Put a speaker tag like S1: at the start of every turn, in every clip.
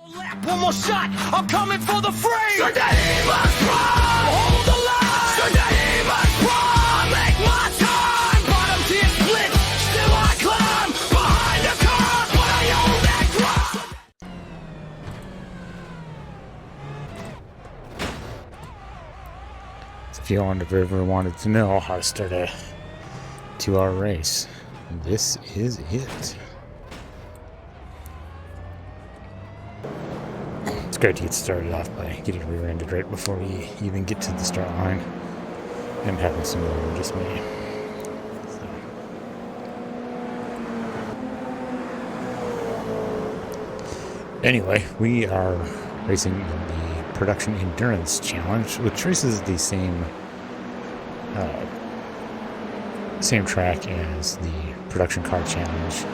S1: One more shot, I'm coming for the frame. Hold the line. Make my time. Bottom tier split, still I climb. Behind the curve, but I own that grind.
S2: If you ever wanted to know how to start a 2-hour race, this is it. It's great to get started off by getting rear-ended right before you even get to the start line and having some more than just me. So. Anyway, we are racing in the Production Endurance Challenge, which races the same track as the Production Car Challenge,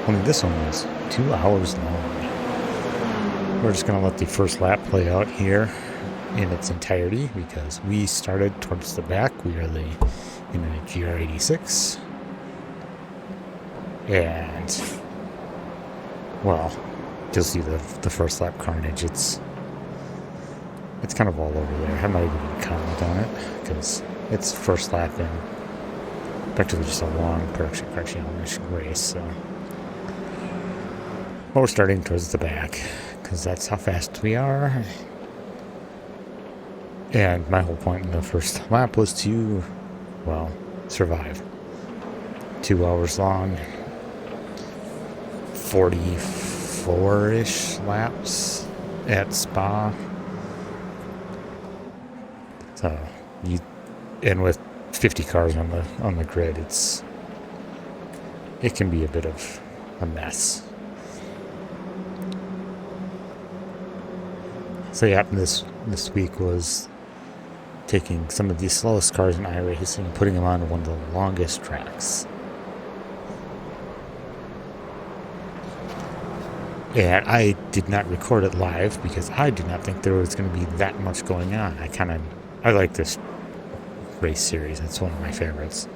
S2: only this one was 2 hours long. We're just going to let the first lap play out here in its entirety because we started towards the back. We are in a GR86, and well, you'll see the first lap carnage. It's kind of all over there. I'm not even going to comment on it because it's first lap and effectively just a long Production Car Challenge race. So we're starting towards the back because that's how fast we are. And my whole point in the first lap was to, well, survive. 2 hours long, 44-ish laps at Spa. So and with 50 cars on the grid, it can be a bit of a mess. So yeah, this week was taking some of the slowest cars in iRacing and putting them on one of the longest tracks. And I did not record it live because I did not think there was going to be that much going on. I like this race series. It's one of my favorites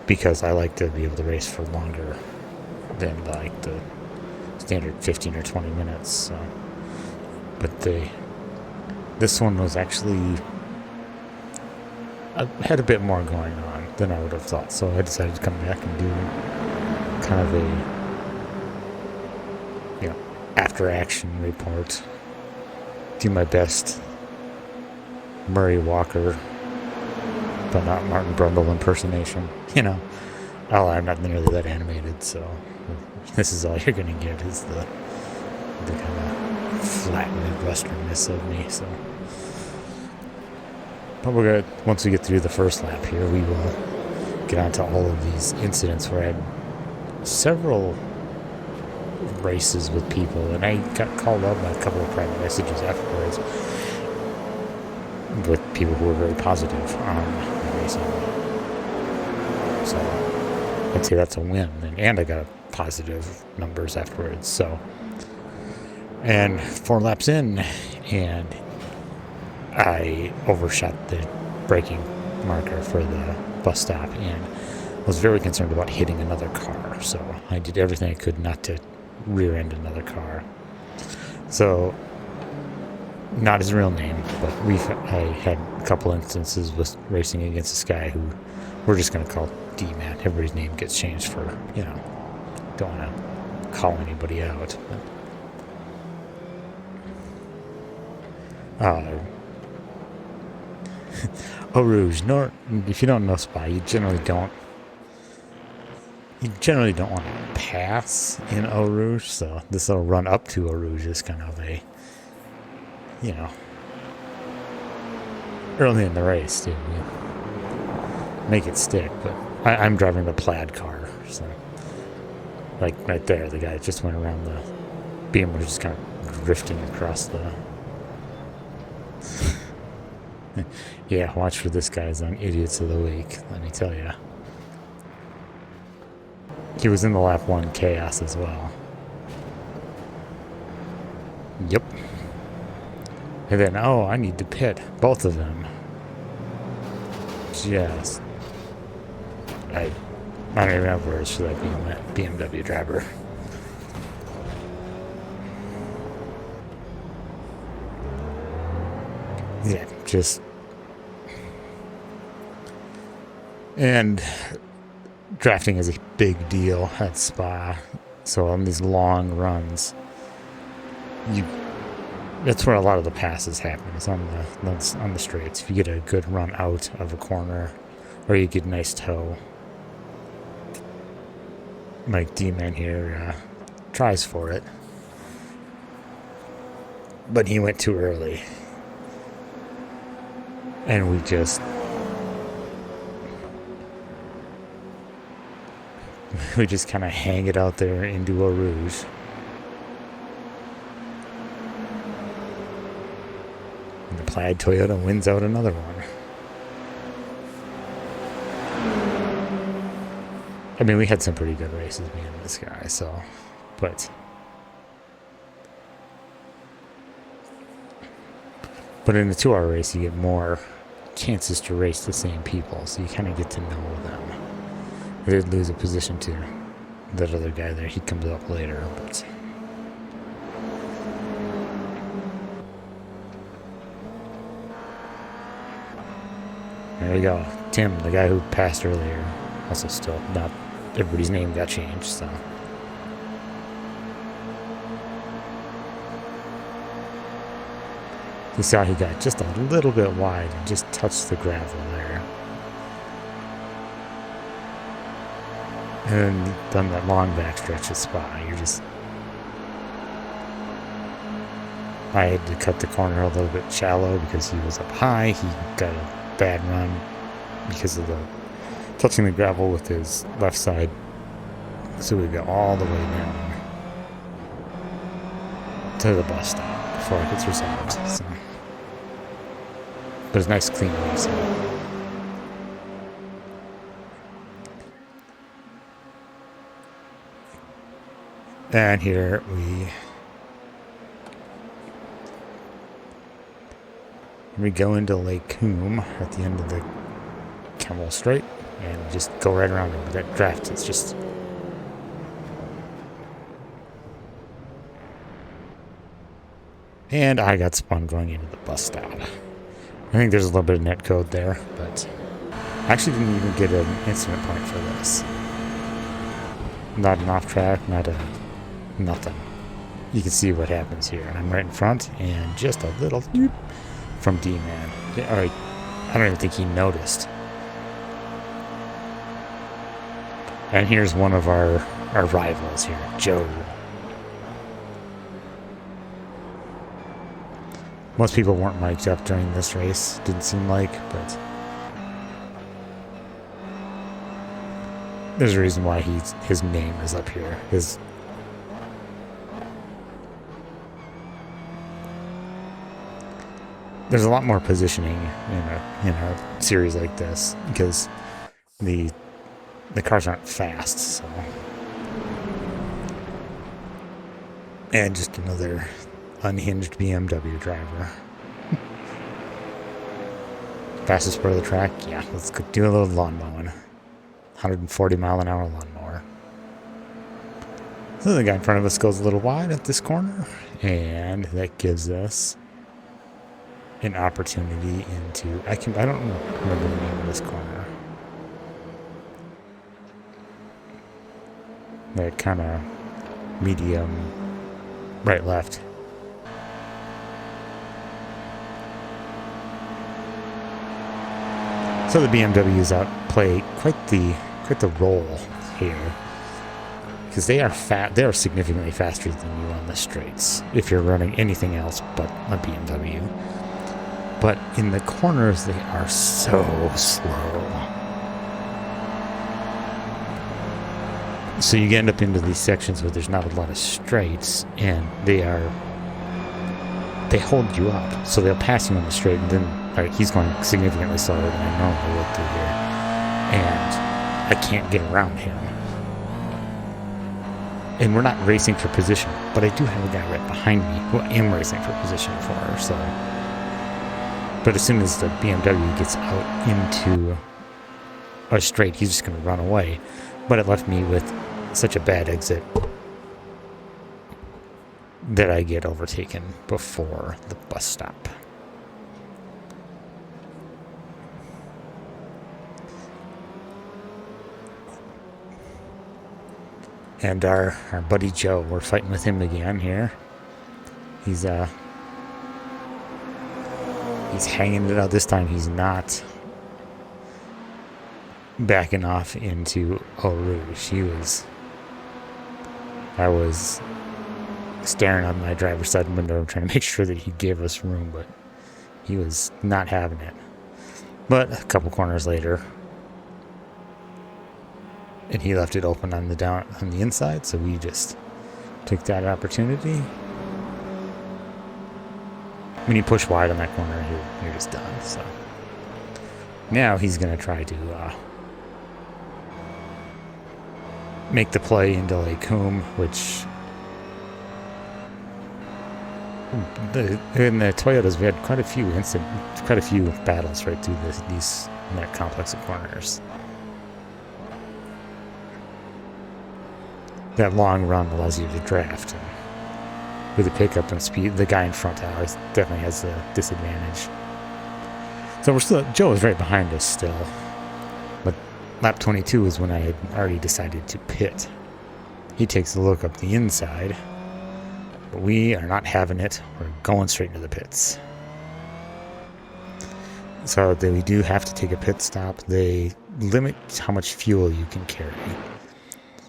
S2: because I like to be able to race for longer than like the standard 15 or 20 minutes. So. But this one was actually had a bit more going on than I would have thought. So I decided to come back and do kind of a after action report. Do my best Murray Walker, but not Martin Brundle impersonation. I'm not nearly that animated, so this is all you're going to get is the kind of flat Midwesternness of me. So, but we're good. Once we get through the first lap here, we will get onto all of these incidents where I had several races with people, and I got called up by a couple of private messages afterwards with people who were very positive on the racing. So I'd say that's a win, and I got positive numbers afterwards. So. And 4 laps in, and I overshot the braking marker for the bus stop and was very concerned about hitting another car. So I did everything I could not to rear-end another car. So, not his real name, but I had a couple instances with racing against this guy who we're just going to call D-Man. Everybody's name gets changed for, don't want to call anybody out. Eau Rouge. If you don't know Spa, you generally don't want to pass in Eau Rouge. So this little run up to Eau Rouge is kind of a, early in the race to make it stick. But I'm driving the plaid car, so like right there, the guy just went around the beam, was just kind of drifting across the. Yeah, watch for this guy's on Idiots of the Week, let me tell you. He was in the lap 1 chaos as well. Yep. And then, I need to pit both of them. Just. I don't even have words for that BMW driver. yeah, just... And drafting is a big deal at Spa. So on these long runs, that's where a lot of the passes happen. It's on the straights. If you get a good run out of a corner, or you get a nice toe, like D-Man here tries for it, but he went too early, and we just kind of hang it out there into a rouge. And the Plaid Toyota wins out another one. I mean, we had some pretty good races, me and this guy, so... But in a 2-hour race, you get more chances to race the same people, so you kind of get to know them. I did lose a position to that other guy there. He comes up later, but... There you go. Tim, the guy who passed earlier. Also still not... Everybody's name got changed, so... You saw he got just a little bit wide and just touched the gravel there. And then done that long backstretch at Spa. You're just... I had to cut the corner a little bit shallow because he was up high. He got a bad run because of the touching the gravel with his left side. So we got all the way down to the bus stop before it gets resolved. So. But it's nice clean racing. And here we go into Lake Coombe at the end of the Camel Straight and just go right around it. But that draft is just... And I got spun going into the bus stop. I think there's a little bit of net code there, but I actually didn't even get an incident point for this. Not an off track, not a nothing. You can see what happens here. I'm right in front, and just a little from D-Man. I don't even think he noticed. And here's one of our rivals here, Joe. Most people weren't mic'd up during this race, didn't seem like, but there's a reason why his name is up here. There's a lot more positioning in a series like this because the cars aren't fast, so. And just another unhinged BMW driver. Fastest part of the track? Yeah, let's go do a little lawn mowing. 140 mile an hour lawnmower. So the guy in front of us goes a little wide at this corner, and that gives us an opportunity into... I don't remember the name of this corner. That kind of medium right left. So the BMWs outplay quite the role here, because they are significantly faster than you on the straights if you're running anything else but a BMW. But in the corners, they are so slow. So you end up into these sections where there's not a lot of straights, and they hold you up. So they'll pass you on the straight, and then he's going significantly slower than I normally would through here, and I can't get around him. And we're not racing for position, but I do have a guy right behind me who I am racing for position for. So, but as soon as the BMW gets out into a straight, he's just going to run away. But it left me with such a bad exit that I get overtaken before the bus stop. And our buddy Joe, we're fighting with him again here. He's hanging it out. This time he's not backing off into Eau Rouge. I was staring out my driver's side window trying to make sure that he gave us room, but he was not having it. But a couple corners later, and he left it open on the inside, so we just took that opportunity. When you push wide on that corner, you're just done. So now he's going to try to make the play into Lake Coombe, which in the Toyotas we had quite a few battles right through that complex of corners. That long run allows you to draft. And with the pickup and speed, the guy in front definitely has a disadvantage. So Joe is right behind us still. But lap 22 is when I had already decided to pit. He takes a look up the inside. But we are not having it. We're going straight into the pits. So we do have to take a pit stop. They limit how much fuel you can carry.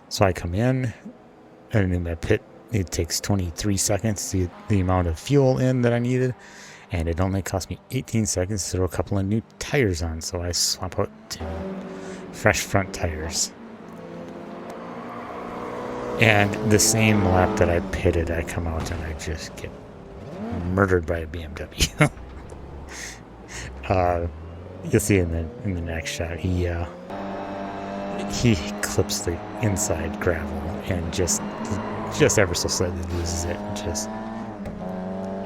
S2: So I come in, and in my pit, it takes 23 seconds to get the amount of fuel in that I needed, and it only cost me 18 seconds to throw a couple of new tires on, so I swap out to fresh front tires. And the same lap that I pitted, I come out and I just get murdered by a BMW. You'll see in the next shot, he clips the inside gravel and just ever so slightly loses it.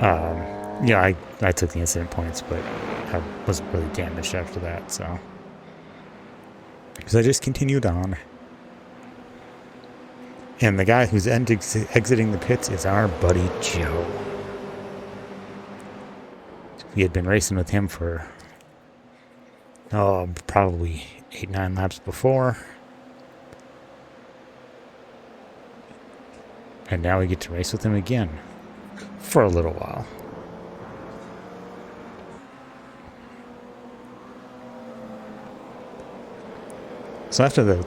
S2: I took the incident points, but I wasn't really damaged after that. So I just continued on. And the guy who's exiting the pits is our buddy Joe. We had been racing with him for probably 8-9 laps before. And now we get to race with him again for a little while. So after the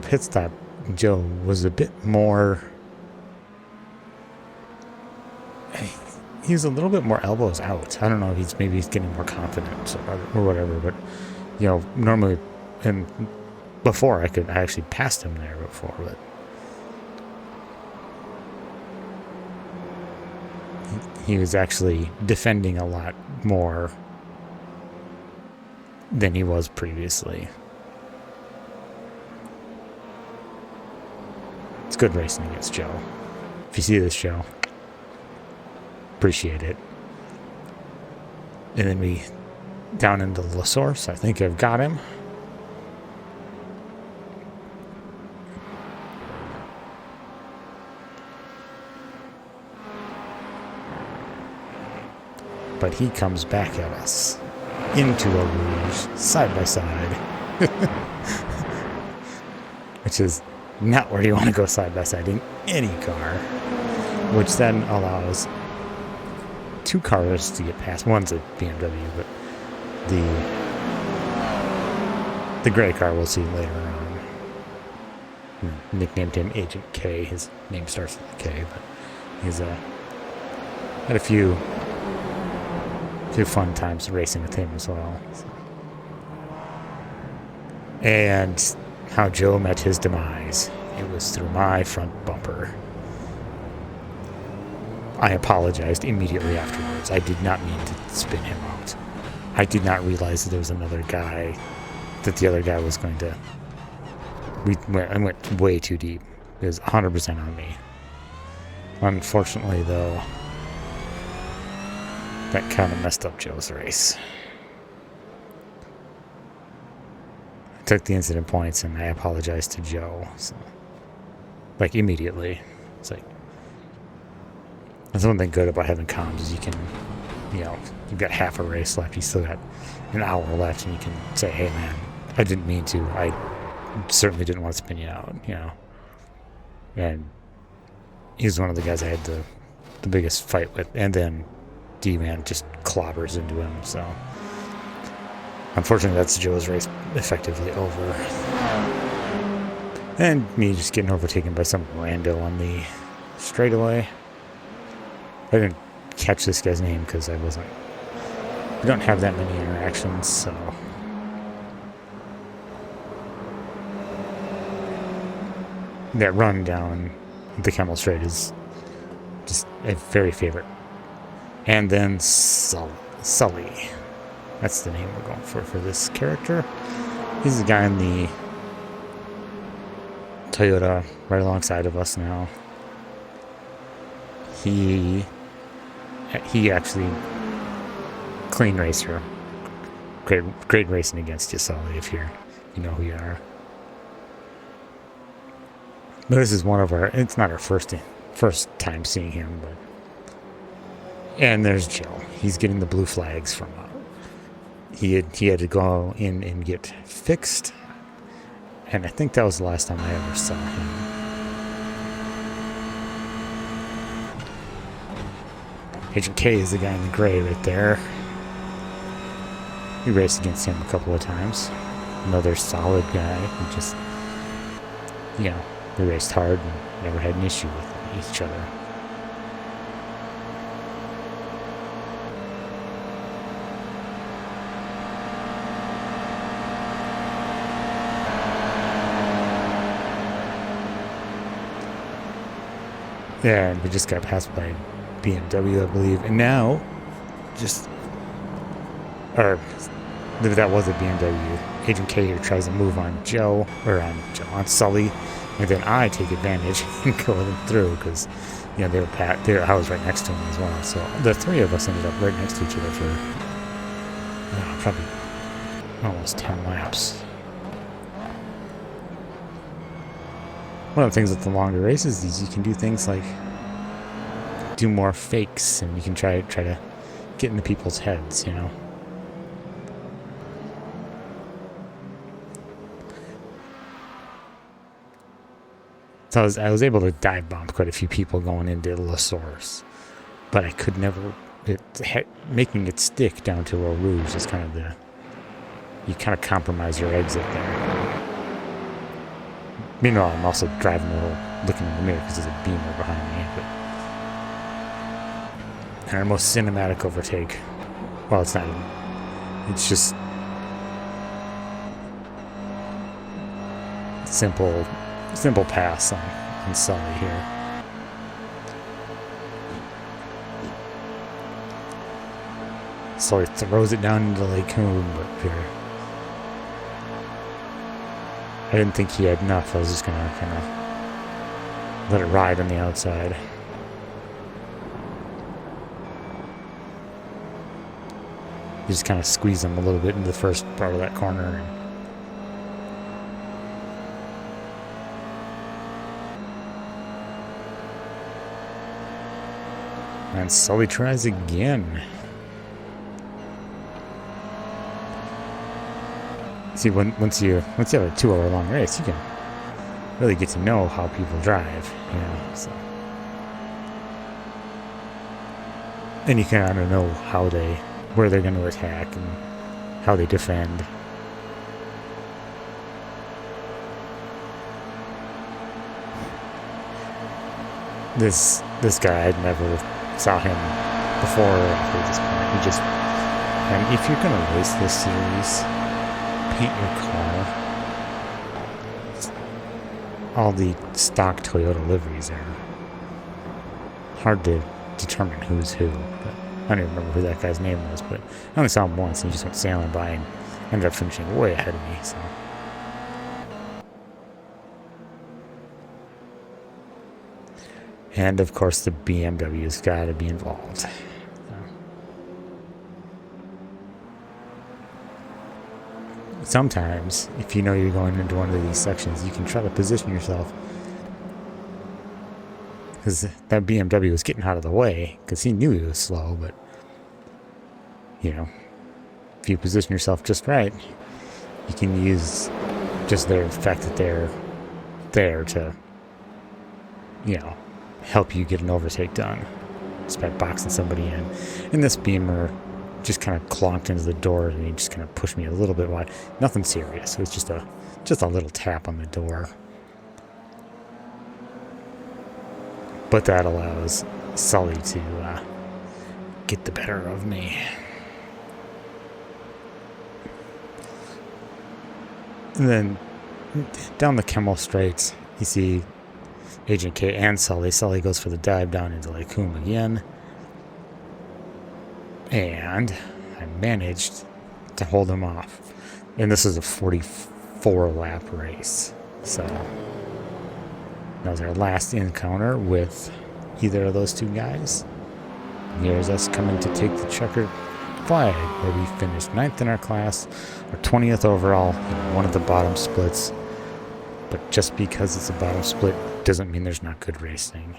S2: pit stop, Joe was a bit more. He was a little bit more elbows out. I don't know if he's getting more confident or whatever, but normally, and before I actually passed him there before, but he was actually defending a lot more than he was previously. It's good racing against Joe. If you see this show, appreciate it. And then we down into La Source. I think I've got him. But he comes back at us into a Rouge side by side, which is not where you want to go side by side in any car, which then allows two cars to get past. One's a BMW, but the gray car we'll see later on. Nicknamed him Agent K. His name starts with a K, but he's had a few fun times racing with him as well. So. And how Joe met his demise. It was through my front bumper. I apologized immediately afterwards. I did not mean to spin him out. I did not realize that there was another guy, that the other guy was going to... I went way too deep. It was 100% on me. Unfortunately, though, that kind of messed up Joe's race. I took the incident points and I apologized to Joe. So, immediately. It's like, that's one thing good about having comms is you can, you've got half a race left. You still got an hour left and you can say, hey man, I didn't mean to. I certainly didn't want to spin you out, And he's one of the guys I had the biggest fight with. And then D-Man just clobbers into him. So unfortunately, that's Joe's race effectively over. And me just getting overtaken by some rando on the straightaway. I didn't catch this guy's name because we don't have that many interactions, so. That run down the Camel Straight is just a very favorite. And then Sully. That's the name we're going for this character. He's the guy in the Toyota right alongside of us now. He actually clean racer. Great racing against you, Sully, if you know who you are. But this is one of it's not our first time seeing him, but. And there's Joe. He's getting the blue flags from he had to go in and get fixed. And I think that was the last time I ever saw him. Agent K is the guy in the gray right there. We raced against him a couple of times. Another solid guy who just, we raced hard and never had an issue with each other. Yeah, and we just got passed by BMW, I believe. And now, that was a BMW. Agent K here tries to move on on Sully. And then I take advantage and go through because, I was right next to him as well. So the three of us ended up right next to each other for probably almost 10 laps. One of the things with the longer races is you can do things like do more fakes, and you can try to get into people's heads, So I was able to dive bomb quite a few people going into La Source, but I could never. Making it stick down to Eau Rouge is you kind of compromise your exit there. Meanwhile, I'm also driving looking in the mirror because there's a beamer behind me. And our most cinematic overtake. Well, it's not. It's just simple pass on Sully here. Sully throws it down into Lake Coon, but here. I didn't think he had enough. I was just gonna kind of let it ride on the outside. You just kind of squeeze him a little bit into the first part of that corner. And Sully tries again. See, once you have a 2-hour long race, you can really get to know how people drive, So. And you kind of know where they're going to attack and how they defend. This guy, I'd never saw him before or after this point. And if you're going to race this series, paint your car. All the stock Toyota liveries are hard to determine who's who. But I don't even remember who that guy's name was, but I only saw him once and he just went sailing by and ended up finishing way ahead of me. So. And of course the BMW's got to be involved. Sometimes, if you know you're going into one of these sections, you can try to position yourself. Because that BMW was getting out of the way, because he knew he was slow, but, if you position yourself just right, you can use just the fact that they're there to help you get an overtake done. Just by boxing somebody in. And this Beamer just kind of clonked into the door and he just kind of pushed me a little bit wide. Nothing serious. It was just a little tap on the door. But that allows Sully to get the better of me. And then down the Kemmel Straits, you see Agent K and Sully. Sully goes for the dive down into Lake Hume again. And I managed to hold him off. And this is a 44 lap race. So that was our last encounter with either of those two guys. And here's us coming to take the checkered flag, where we finished 9th in our class, or 20th overall in one of the bottom splits. But just because it's a bottom split doesn't mean there's not good racing.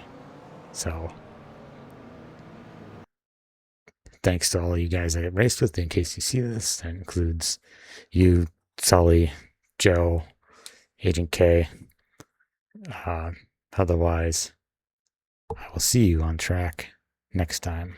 S2: So thanks to all you guys I raced with. In case you see this, that includes you, Sully, Joe, Agent K. Otherwise, I will see you on track next time.